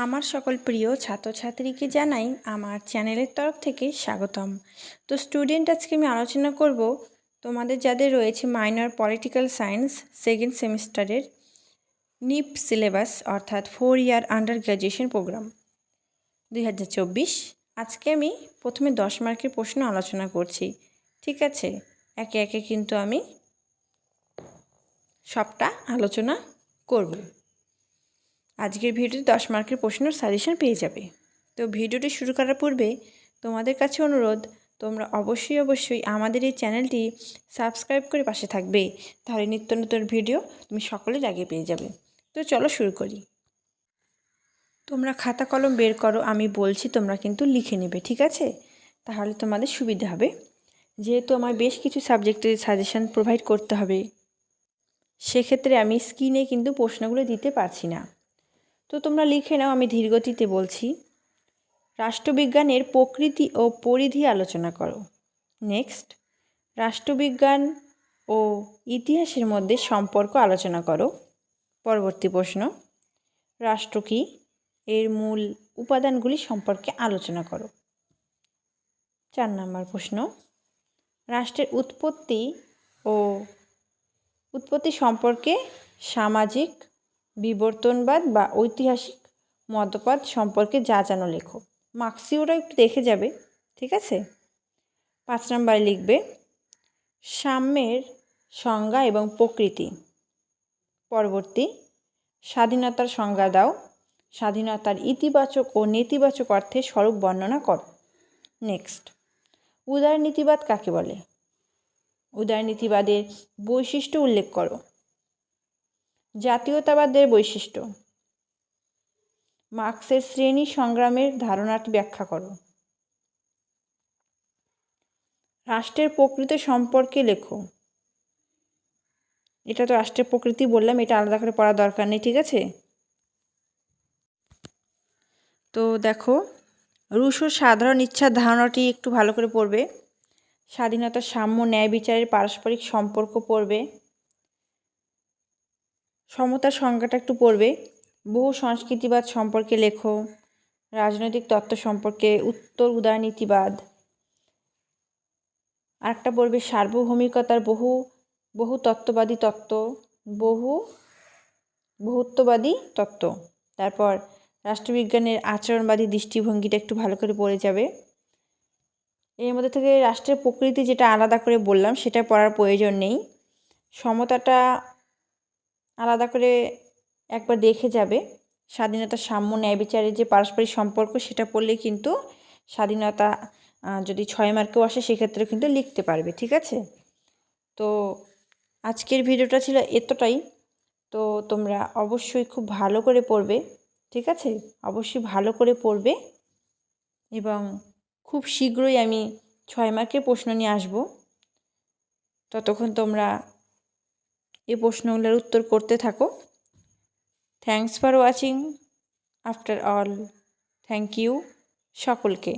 আমার সকল প্রিয় ছাত্রছাত্রীকে জানাই আমার চ্যানেলের তরফ থেকে স্বাগতম। তো স্টুডেন্ট, আজকে আমি আলোচনা করব তোমাদের যাদের রয়েছে মাইনর পলিটিক্যাল সায়েন্স সেকেন্ড সেমিস্টারের নিপ সিলেবাস অর্থাৎ 4 ইয়ার আন্ডার গ্র্যাজুয়েশন প্রোগ্রাম 2024। আজকে আমি প্রথমে 10 মার্কের প্রশ্ন আলোচনা করছি, ঠিক আছে? একে একে কিন্তু আমি সবটা আলোচনা করব। আজকের ভিডিওতে 10 মার্কের প্রশ্নের সাজেশন পেয়ে যাবে। তো ভিডিওটি শুরু করার পূর্বে তোমাদের কাছে অনুরোধ, তোমরা অবশ্যই আমাদের এই চ্যানেলটি সাবস্ক্রাইব করে পাশে থাকবে, তাহলে নিত্য নতুন ভিডিও তুমি সকলের আগে পেয়ে যাবে। তো চলো শুরু করি। তোমরা খাতা কলম বের করো, আমি বলছি তোমরা কিন্তু লিখে নেবে, ঠিক আছে? তাহলে তোমাদের সুবিধা হবে। যেহেতু আমার বেশ কিছু সাবজেক্টের সাজেশন প্রোভাইড করতে হবে, সেক্ষেত্রে আমি স্ক্রিনে কিন্তু প্রশ্নগুলো দিতে পারছি না। তো তোমরা লিখে নাও, আমি ধীরগতিতে বলছি। রাষ্ট্রবিজ্ঞানের প্রকৃতি ও পরিধি আলোচনা করো। নেক্সট, রাষ্ট্রবিজ্ঞান ও ইতিহাসের মধ্যে সম্পর্ক আলোচনা করো। পরবর্তী প্রশ্ন, রাষ্ট্র কী, এর মূল উপাদানগুলি সম্পর্কে আলোচনা করো। 4 নম্বর প্রশ্ন, রাষ্ট্রের উৎপত্তি সম্পর্কে সামাজিক বিবর্তনবাদ বা ঐতিহাসিক মতবাদ সম্পর্কে যা জানো লেখো। মার্কসিওরা একটু দেখে যাবে, ঠিক আছে? 5 নম্বরে লিখবে সাম্যের সংজ্ঞা এবং প্রকৃতি। পরবর্তী, স্বাধীনতার সংজ্ঞা দাও। স্বাধীনতার ইতিবাচক ও নেতিবাচক অর্থে স্বরূপ বর্ণনা করো। নেক্সট, উদারনীতিবাদ কাকে বলে? উদারনীতিবাদের বৈশিষ্ট্য উল্লেখ করো। জাতীয়তাবাদের বৈশিষ্ট্য। মার্ক্সের শ্রেণী সংগ্রামের ধারণাটি ব্যাখ্যা করো। রাষ্ট্রের প্রকৃতি সম্পর্কে লেখো। এটা তো রাষ্ট্রের প্রকৃতি বললাম, এটা আলাদা করে পড়ার দরকার নেই, ঠিক আছে? তো দেখো, রুশোর সাধারণ ইচ্ছার ধারণাটি একটু ভালো করে পড়বে। স্বাধীনতা, সাম্য, ন্যায় বিচারের পারস্পরিক সম্পর্ক পড়বে। সমতার সংজ্ঞাটা একটু পড়বে। বহু সংস্কৃতিবাদ সম্পর্কে লেখো। রাজনৈতিক তত্ত্ব সম্পর্কে উত্তর উদারনীতিবাদ। আরেকটা পড়বে সার্বভৌমিকতার বহু তত্ত্ববাদী তত্ত্ব, বহুত্ববাদী তত্ত্ব। তারপর রাষ্ট্রবিজ্ঞানের আচরণবাদী দৃষ্টিভঙ্গিটা একটু ভালো করে পড়ে যাবে। এর মধ্যে থেকে রাষ্ট্রের প্রকৃতি যেটা আলাদা করে বললাম সেটা পড়ার প্রয়োজন নেই। সমতাটা আলাদা করে একবার দেখে যাবে। স্বাধীনতা, সাম্য, ন্যায় বিচারের যে পারস্পরিক সম্পর্ক সেটা পড়লে কিন্তু স্বাধীনতা যদি 6 মার্কেও আসে সেক্ষেত্রে কিন্তু লিখতে পারবে, ঠিক আছে? তো আজকের ভিডিওটা ছিল এতটাই। তো তোমরা অবশ্যই খুব ভালো করে পড়বে, ঠিক আছে? অবশ্যই ভালো করে পড়বে এবং খুব শীঘ্রই আমি 6 মার্কের প্রশ্ন নিয়ে আসব। ততক্ষণ তোমরা এই প্রশ্নগুলোর উত্তর করতে থাকো। Thanks for watching. After all, thank you সকলকে।